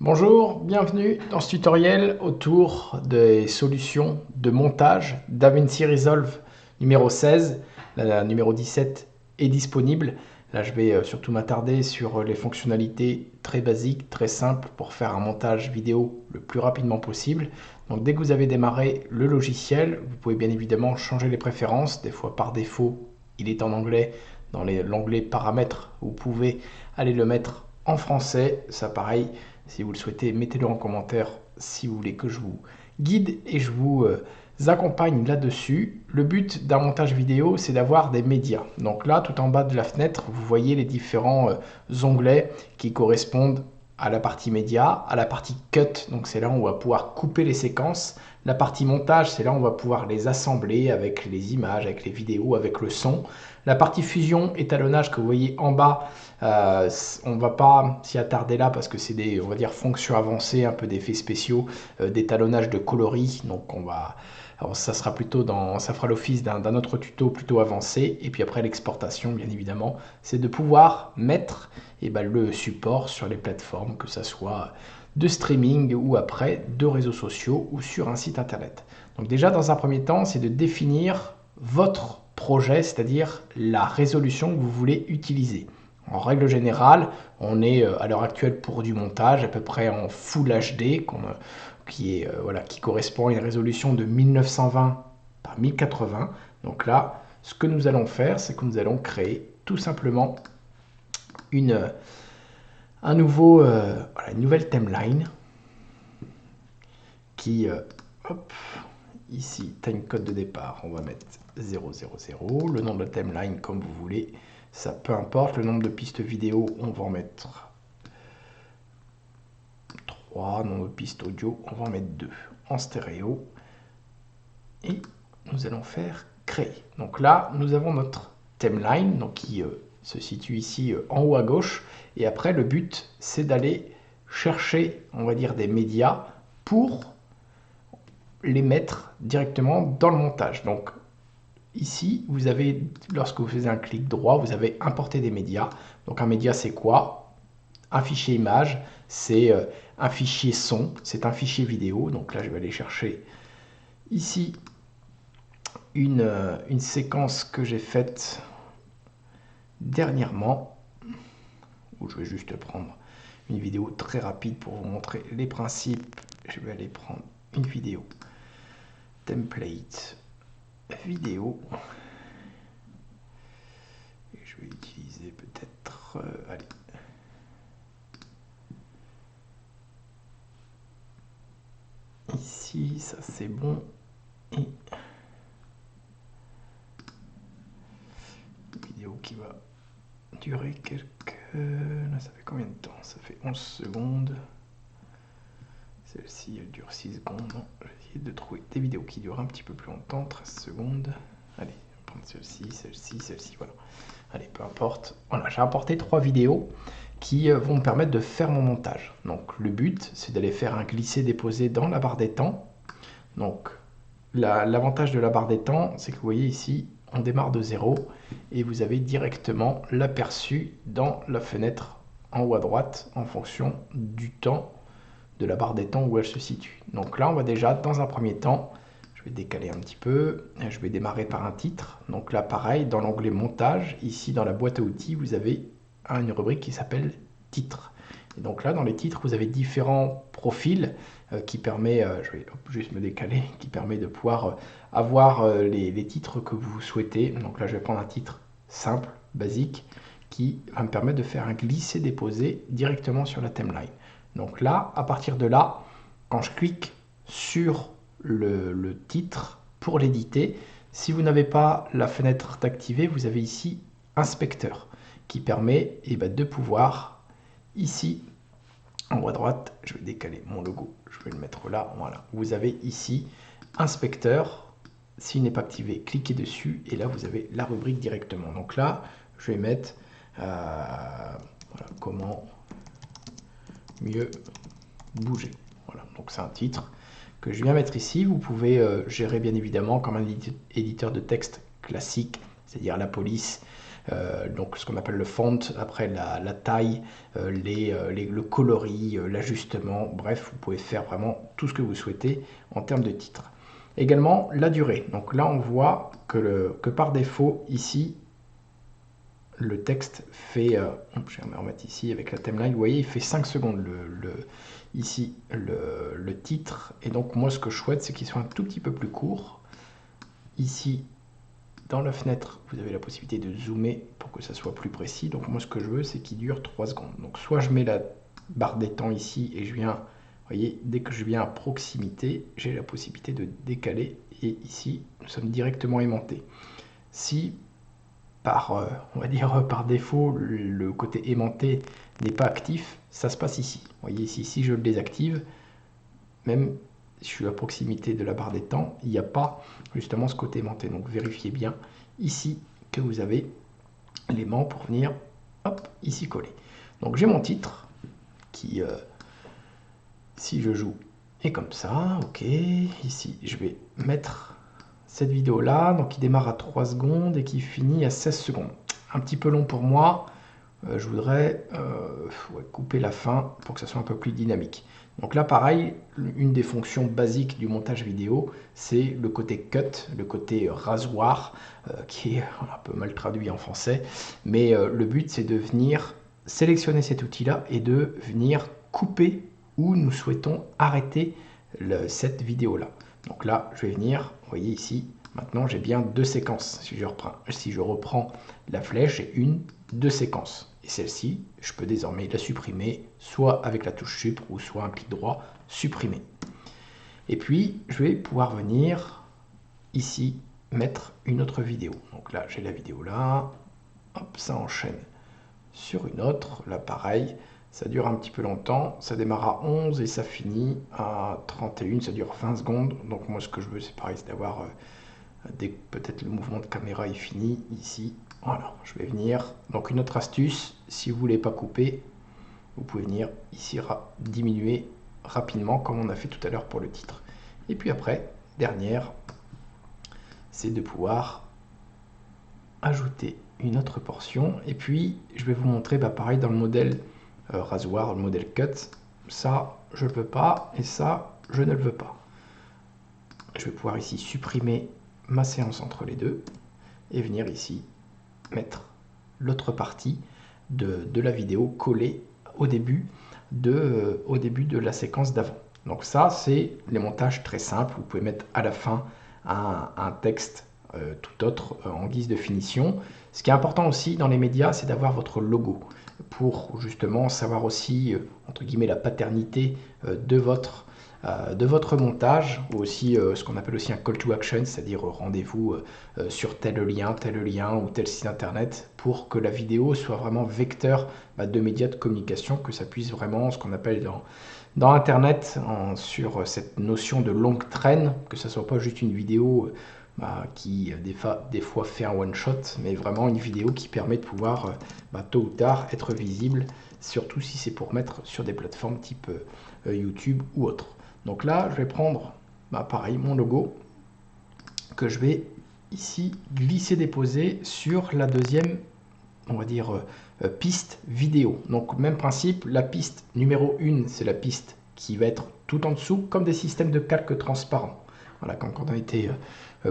Bonjour, bienvenue dans ce tutoriel autour des solutions de montage DaVinci Resolve numéro 16. La numéro 17 est disponible. Là, je vais surtout m'attarder sur les fonctionnalités très basiques, très simples pour faire un montage vidéo le plus rapidement possible. Donc, dès que vous avez démarré le logiciel, vous pouvez bien évidemment changer les préférences. Des fois, par défaut, il est en anglais. Dans l'onglet paramètres, vous pouvez aller le mettre en français. Ça, pareil. Si vous le souhaitez, mettez-le en commentaire si vous voulez que je vous guide et je vous accompagne là-dessus. Le but d'un montage vidéo, c'est d'avoir des médias. Donc là, tout en bas de la fenêtre, vous voyez les différents onglets qui correspondent à la partie média, à la partie cut, donc c'est là où on va pouvoir couper les séquences. La partie montage, c'est là où on va pouvoir les assembler avec les images, avec les vidéos, avec le son. La partie fusion, étalonnage que vous voyez en bas, on ne va pas s'y attarder là parce que c'est des, on va dire, fonctions avancées, un peu d'effets spéciaux, d'étalonnage de coloris. Donc alors ça sera plutôt ça fera l'office d'un autre tuto plutôt avancé. Et puis après l'exportation, bien évidemment, c'est de pouvoir mettre le support sur les plateformes, que ce soit de streaming ou après de réseaux sociaux ou sur un site internet. Donc déjà, dans un premier temps, c'est de définir votre projet, c'est-à-dire la résolution que vous voulez utiliser. En règle générale, on est à l'heure actuelle pour du montage à peu près en Full HD, qui correspond à une résolution de 1920 par 1080. Donc là, ce que nous allons faire, c'est que nous allons créer tout simplement une nouvelle timeline qui, hop, ici, time code de départ, on va mettre 000, le nom de la timeline comme vous voulez, ça peu importe, le nombre de pistes vidéo, on va en mettre 3, nombre de pistes audio, on va en mettre 2 en stéréo, et nous allons faire créer. Donc là, nous avons notre timeline, donc qui se situe ici en haut à gauche, et après le but, c'est d'aller chercher, on va dire, des médias pour les mettre directement dans le montage. Donc ici, vous avez, lorsque vous faites un clic droit, vous avez importé des médias. Donc un média, c'est quoi? Un fichier image, c'est un fichier son, c'est un fichier vidéo. Donc là, je vais aller chercher ici une séquence que j'ai faite dernièrement, où je vais juste prendre une vidéo très rapide pour vous montrer les principes. Je vais aller prendre une vidéo template vidéo. Et je vais utiliser peut-être... allez. Ici, ça c'est bon. Et une vidéo qui va durer quelques... Là, ça fait combien de temps? Ça fait 11 secondes. Celle-ci, elle dure 6 secondes. Non, je vais essayer de trouver des vidéos qui durent un petit peu plus longtemps, 13 secondes. Allez, on va prendre celle-ci, celle-ci, celle-ci, voilà. Allez, peu importe. Voilà, j'ai importé 3 vidéos qui vont me permettre de faire mon montage. Donc le but, c'est d'aller faire un glisser-déposer dans la barre des temps. Donc l'avantage de la barre des temps, c'est que vous voyez ici, on démarre de 0 et vous avez directement l'aperçu dans la fenêtre en haut à droite en fonction du temps de la barre des temps où elle se situe. Donc là, on va déjà, dans un premier temps, je vais décaler un petit peu, je vais démarrer par un titre. Donc là, pareil, dans l'onglet montage, ici dans la boîte à outils, vous avez une rubrique qui s'appelle titre. Et donc là, dans les titres, vous avez différents profils qui permet, je vais juste me décaler, qui permet de pouvoir avoir les titres que vous souhaitez. Donc là, je vais prendre un titre simple, basique, qui va me permettre de faire un glisser-déposer directement sur la timeline. Donc là, à partir de là, quand je clique sur le titre pour l'éditer, si vous n'avez pas la fenêtre d'activer, vous avez ici Inspecteur qui permet de pouvoir ici en haut à droite, je vais décaler mon logo, je vais le mettre là, voilà. Vous avez ici Inspecteur, s'il n'est pas activé, cliquez dessus et là vous avez la rubrique directement. Donc là, je vais mettre voilà, comment mieux bouger. Voilà, donc c'est un titre que je viens mettre ici. Vous pouvez gérer bien évidemment comme un éditeur de texte classique, c'est-à-dire la police, donc ce qu'on appelle le font, après la taille, le coloris, l'ajustement, bref, vous pouvez faire vraiment tout ce que vous souhaitez en termes de titre. Également la durée, donc là on voit que par défaut ici, le texte fait, je vais me remettre ici avec la timeline, vous voyez il fait 5 secondes ici le titre, et donc moi ce que je souhaite c'est qu'il soit un tout petit peu plus court. Ici dans la fenêtre vous avez la possibilité de zoomer pour que ça soit plus précis, donc moi ce que je veux c'est qu'il dure 3 secondes. Donc soit je mets la barre des temps ici et je viens, vous voyez, dès que je viens à proximité j'ai la possibilité de décaler, et ici nous sommes directement aimantés. Si on va dire par défaut, le côté aimanté n'est pas actif, ça se passe ici. Vous voyez ici, si je le désactive, même si je suis à proximité de la barre des temps, il n'y a pas justement ce côté aimanté. Donc vérifiez bien ici que vous avez l'aimant pour venir, hop, ici coller. Donc j'ai mon titre qui, si je joue, est comme ça, ok. Ici, je vais mettre cette vidéo là, donc qui démarre à 3 secondes et qui finit à 16 secondes. Un petit peu long pour moi, je voudrais couper la fin pour que ça soit un peu plus dynamique. Donc là pareil, une des fonctions basiques du montage vidéo, c'est le côté cut, le côté rasoir, qui est un peu mal traduit en français, mais le but c'est de venir sélectionner cet outil là et de venir couper où nous souhaitons arrêter cette vidéo là. Donc là, je vais venir, vous voyez ici, maintenant j'ai bien 2 séquences. Si je reprends la flèche, j'ai 2 séquences. Et celle-ci, je peux désormais la supprimer, soit avec la touche Sup, ou soit un clic droit, supprimer. Et puis, je vais pouvoir venir ici, mettre une autre vidéo. Donc là, j'ai la vidéo là, hop, ça enchaîne sur une autre. Là, pareil, ça dure un petit peu longtemps, ça démarre à 11 et ça finit à 31, ça dure 20 secondes. Donc moi ce que je veux c'est pareil, c'est d'avoir, dès que peut-être le mouvement de caméra est fini, ici, voilà, je vais venir. Donc une autre astuce, si vous ne voulez pas couper, vous pouvez venir ici diminuer rapidement comme on a fait tout à l'heure pour le titre. Et puis après, dernière, c'est de pouvoir ajouter une autre portion. Et puis je vais vous montrer, pareil dans le modèle rasoir, le modèle cut, ça je ne veux pas et ça je ne le veux pas. Je vais pouvoir ici supprimer ma séance entre les deux et venir ici mettre l'autre partie de la vidéo collée au début de la séquence d'avant. Donc ça c'est les montages très simples. Vous pouvez mettre à la fin un texte tout autre en guise de finition. Ce qui est important aussi dans les médias, c'est d'avoir votre logo pour justement savoir aussi, entre guillemets, la paternité de votre montage, ou aussi ce qu'on appelle aussi un call to action, c'est-à-dire rendez-vous sur tel lien ou tel site internet, pour que la vidéo soit vraiment vecteur de médias de communication, que ça puisse vraiment, ce qu'on appelle dans internet, sur cette notion de longue traîne, que ça soit pas juste une vidéo qui des fois fait un one shot, mais vraiment une vidéo qui permet de pouvoir tôt ou tard être visible, surtout si c'est pour mettre sur des plateformes type YouTube ou autre. Donc là je vais prendre pareil mon logo que je vais ici glisser déposer sur la deuxième, on va dire, piste vidéo. Donc même principe, la piste numéro 1 c'est la piste qui va être tout en dessous, comme des systèmes de calque transparents. Voilà, comme quand on était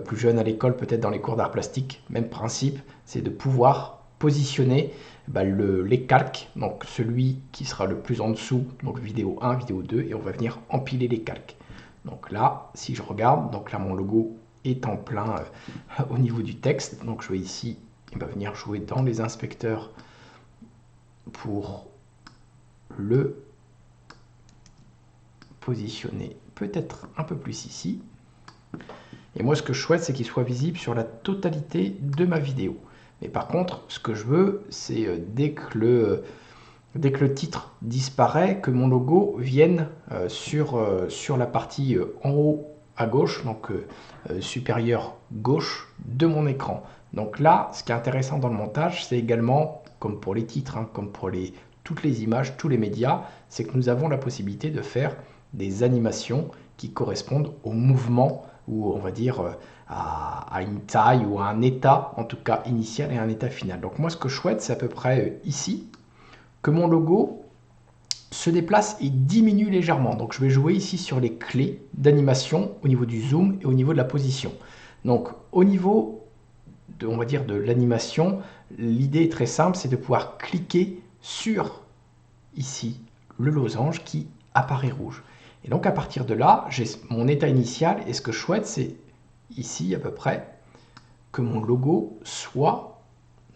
plus jeune à l'école, peut-être dans les cours d'art plastique, même principe, c'est de pouvoir positionner les calques, donc celui qui sera le plus en dessous, donc vidéo 1, vidéo 2, et on va venir empiler les calques. Donc là, si je regarde, donc là mon logo est en plein au niveau du texte, donc je vais ici, il va venir jouer dans les inspecteurs pour le positionner peut-être un peu plus ici. Et moi, ce que je souhaite, c'est qu'il soit visible sur la totalité de ma vidéo. Mais par contre, ce que je veux, c'est dès que le titre disparaît, que mon logo vienne sur la partie en haut à gauche, donc supérieure gauche de mon écran. Donc là, ce qui est intéressant dans le montage, c'est également, comme pour les titres, comme pour toutes les images, tous les médias, c'est que nous avons la possibilité de faire des animations qui correspondent au mouvement ou on va dire à une taille ou à un état, en tout cas initial et un état final. Donc moi ce que je souhaite, c'est à peu près ici, que mon logo se déplace et diminue légèrement. Donc je vais jouer ici sur les clés d'animation au niveau du zoom et au niveau de la position. Donc au niveau de, on va dire, de l'animation, l'idée est très simple, c'est de pouvoir cliquer sur ici le losange qui apparaît rouge. Et donc à partir de là, j'ai mon état initial et ce que je souhaite, c'est ici à peu près que mon logo soit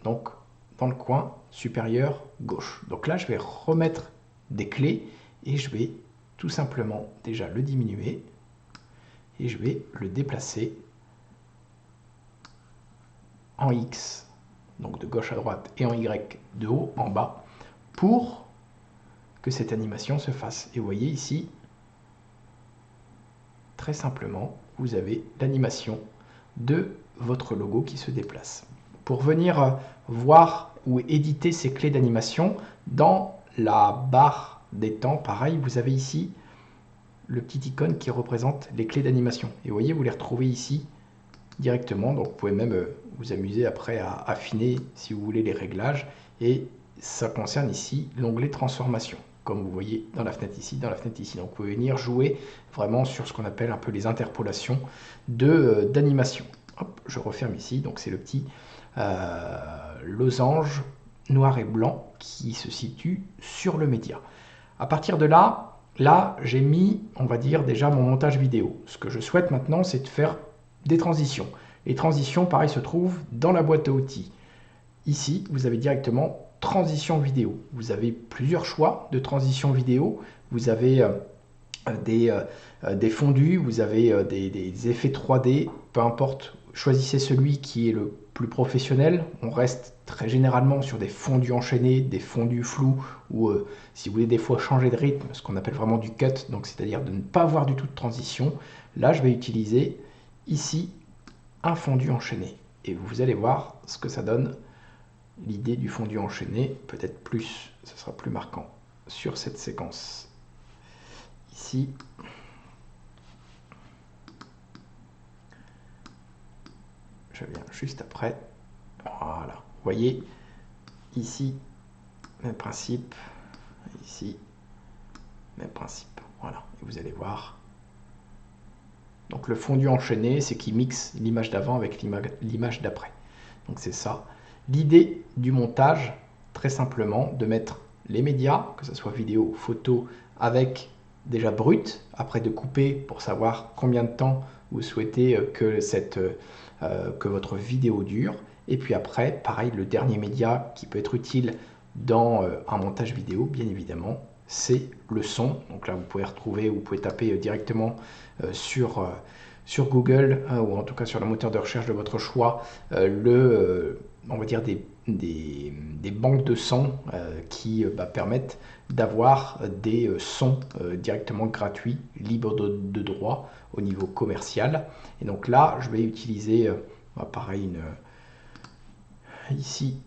donc dans le coin supérieur gauche. Donc là, je vais remettre des clés et je vais tout simplement déjà le diminuer et je vais le déplacer en X, donc de gauche à droite, et en Y de haut en bas, pour que cette animation se fasse. Et vous voyez ici, très simplement, vous avez l'animation de votre logo qui se déplace. Pour venir voir ou éditer ces clés d'animation, dans la barre des temps, pareil, vous avez ici le petit icône qui représente les clés d'animation. Et vous voyez, vous les retrouvez ici directement. Donc vous pouvez même vous amuser après à affiner si vous voulez les réglages. Et ça concerne ici l'onglet transformation, comme vous voyez dans la fenêtre ici, dans la fenêtre ici. Donc vous pouvez venir jouer vraiment sur ce qu'on appelle un peu les interpolations d'animation. Je referme ici, donc c'est le petit losange noir et blanc qui se situe sur le média. À partir de là, j'ai mis, on va dire, déjà mon montage vidéo. Ce que je souhaite maintenant, c'est de faire des transitions. Les transitions, pareil, se trouvent dans la boîte à outils. Ici, vous avez directement transition vidéo. Vous avez plusieurs choix de transition vidéo. Vous avez des fondus, vous avez des effets 3D, peu importe. Choisissez celui qui est le plus professionnel. On reste très généralement sur des fondus enchaînés, des fondus flous, ou si vous voulez des fois changer de rythme, ce qu'on appelle vraiment du cut, donc c'est-à-dire de ne pas avoir du tout de transition. Là, je vais utiliser ici un fondu enchaîné. Et vous allez voir ce que ça donne. L'idée du fondu enchaîné, peut-être plus, ce sera plus marquant sur cette séquence. Ici, je viens juste après. Voilà. Vous voyez, ici, même principe. Ici, même principe. Voilà. Et vous allez voir. Donc le fondu enchaîné, c'est qu'il mixe l'image d'avant avec l'image d'après. Donc c'est ça. L'idée du montage, très simplement, de mettre les médias, que ce soit vidéo, photo, avec déjà brut, après de couper pour savoir combien de temps vous souhaitez que votre vidéo dure. Et puis après, pareil, le dernier média qui peut être utile dans un montage vidéo, bien évidemment, c'est le son. Donc là, vous pouvez retrouver, vous pouvez taper directement sur Google ou en tout cas sur le moteur de recherche de votre choix on va dire des banques de sons qui permettent d'avoir des sons directement gratuits, libres de droit au niveau commercial. Et donc là, je vais utiliser pareil ici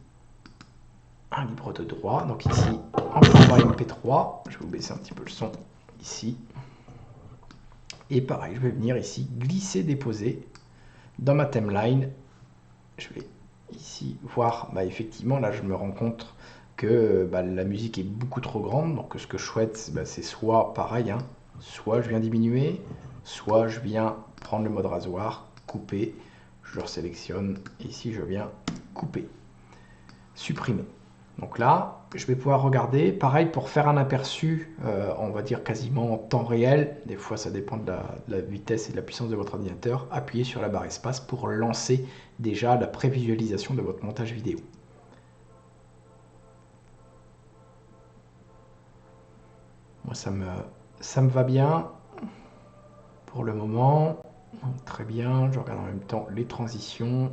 un libre de droit. Donc ici en format MP3, je vais vous baisser un petit peu le son ici. Et pareil, je vais venir ici glisser, déposer dans ma timeline. Je vais ici voir, effectivement, là je me rends compte que la musique est beaucoup trop grande. Donc ce que je souhaite, c'est soit pareil, soit je viens diminuer, soit je viens prendre le mode rasoir, couper, je le sélectionne, et ici je viens couper, supprimer. Donc là, je vais pouvoir regarder, pareil pour faire un aperçu, on va dire quasiment en temps réel, des fois ça dépend de la vitesse et de la puissance de votre ordinateur, appuyez sur la barre espace pour lancer déjà la prévisualisation de votre montage vidéo. Moi ça me va bien pour le moment, très bien, je regarde en même temps les transitions.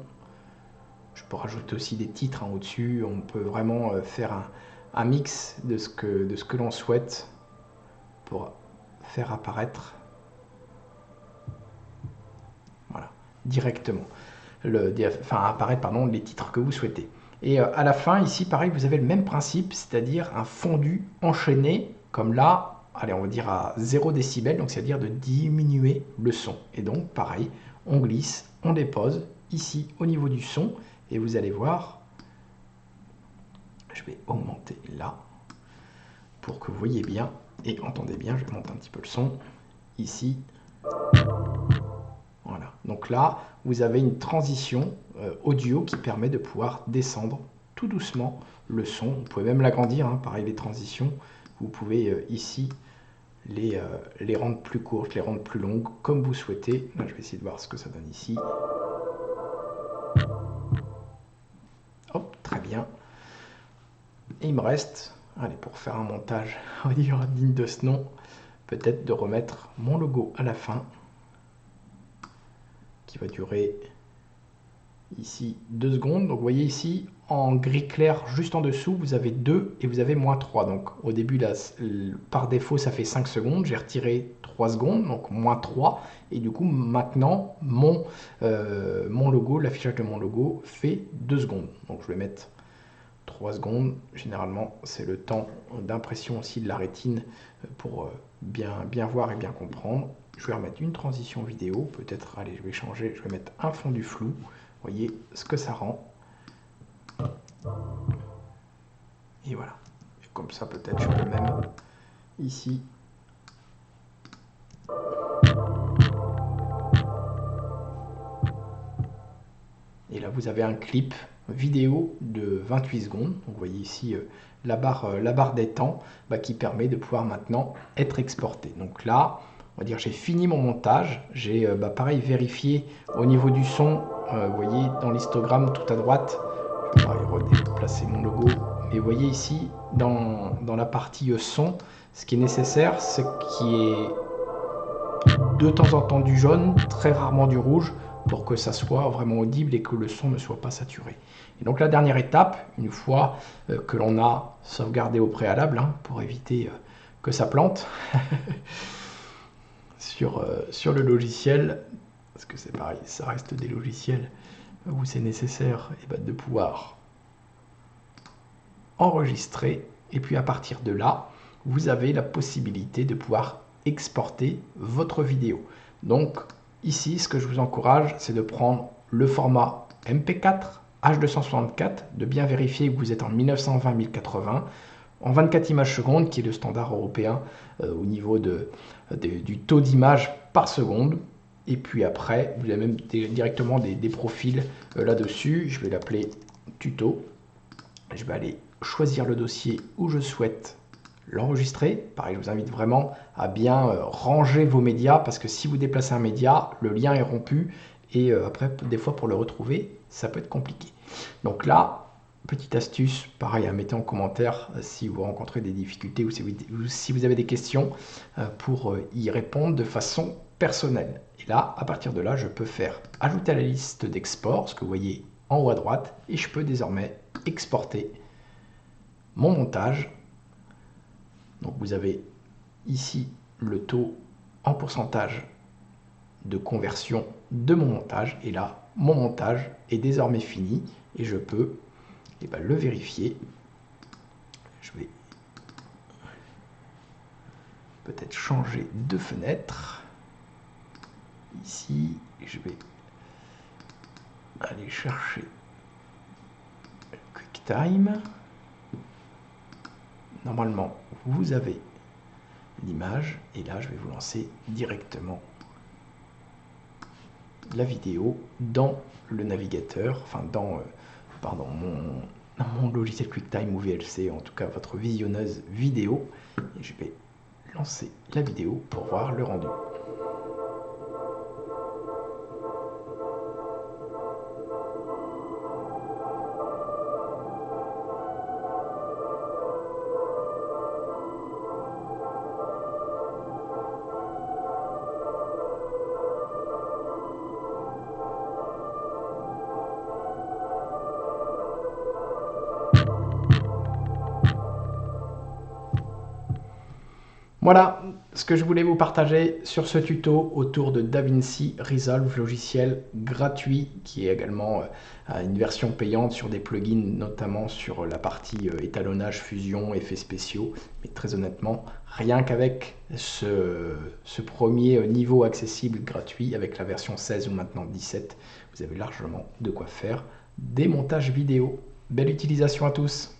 Je peux rajouter aussi des titres au-dessus. On peut vraiment faire un mix de ce que l'on souhaite pour faire apparaître directement apparaître les titres que vous souhaitez. Et à la fin, ici, pareil, vous avez le même principe, c'est-à-dire un fondu enchaîné, comme là, allez, on va dire à 0 décibel, donc c'est-à-dire de diminuer le son. Et donc, pareil, on glisse, on dépose ici au niveau du son, et vous allez voir, je vais augmenter là, pour que vous voyez bien et entendez bien. Je vais monter un petit peu le son ici. Voilà, donc là, vous avez une transition audio qui permet de pouvoir descendre tout doucement le son. Vous pouvez même l'agrandir, hein, pareil les transitions. Vous pouvez ici les rendre plus courtes, les rendre plus longues, comme vous souhaitez. Là, je vais essayer de voir ce que ça donne ici. Hop, très bien. Et il me reste, allez, pour faire un montage, on va dire digne de ce nom, peut-être de remettre mon logo à la fin, qui va durer ici 2 secondes. Donc vous voyez ici, en gris clair, juste en dessous, vous avez 2 et vous avez -3. Donc au début, là, par défaut, ça fait 5 secondes. J'ai retiré 3 secondes, donc -3. Et du coup, maintenant, mon logo, l'affichage de mon logo fait 2 secondes. Donc je vais mettre 3 secondes. Généralement, c'est le temps d'impression aussi de la rétine pour bien voir et bien comprendre. Je vais remettre une transition vidéo. Peut-être, allez, je vais changer. Je vais mettre un fond du flou. Voyez ce que ça rend. Et voilà. Et comme ça, peut-être, je peux même ici. Et là, vous avez un clip vidéo de 28 secondes. Donc, vous voyez ici la barre des temps qui permet de pouvoir maintenant être exporté. Donc là, on va dire j'ai fini mon montage. J'ai pareil vérifié au niveau du son. Vous voyez dans l'histogramme tout à droite, je vais pareil redéplacer mon logo. Mais vous voyez ici dans la partie son, ce qui est nécessaire, c'est qu'il y ait de temps en temps du jaune, très rarement du rouge, pour que ça soit vraiment audible et que le son ne soit pas saturé. Et donc la dernière étape, une fois que l'on a sauvegardé au préalable, hein, pour éviter que ça plante sur le logiciel, parce que c'est pareil, ça reste des logiciels où c'est nécessaire de pouvoir enregistrer, et puis à partir de là, vous avez la possibilité de pouvoir exporter votre vidéo. Donc ici, ce que je vous encourage, c'est de prendre le format MP4, H264, de bien vérifier que vous êtes en 1920-1080, en 24 images secondes, qui est le standard européen au niveau du taux d'image par seconde. Et puis après, vous avez même directement des profils là-dessus. Je vais l'appeler tuto. Je vais aller choisir le dossier où je souhaite l'enregistrer. Pareil, je vous invite vraiment à bien ranger vos médias, parce que si vous déplacez un média, le lien est rompu et après, des fois, pour le retrouver, ça peut être compliqué. Donc là, petite astuce, pareil, mettez en commentaire si vous rencontrez des difficultés ou si vous avez des questions pour y répondre de façon personnelle. Et là, à partir de là, je peux faire ajouter à la liste d'export, ce que vous voyez en haut à droite, et je peux désormais exporter mon montage. Donc vous avez ici le taux en pourcentage de conversion de mon montage, et là mon montage est désormais fini et je peux le vérifier. Je vais peut-être changer de fenêtre ici. Je vais aller chercher QuickTime. Normalement, vous avez l'image et là, je vais vous lancer directement la vidéo dans le navigateur, enfin dans mon logiciel QuickTime ou VLC, en tout cas votre visionneuse vidéo. Et je vais lancer la vidéo pour voir le rendu. Voilà ce que je voulais vous partager sur ce tuto autour de DaVinci Resolve, logiciel gratuit qui est également une version payante sur des plugins, notamment sur la partie étalonnage, fusion, effets spéciaux. Mais très honnêtement, rien qu'avec ce premier niveau accessible gratuit, avec la version 16 ou maintenant 17, vous avez largement de quoi faire des montages vidéo. Belle utilisation à tous!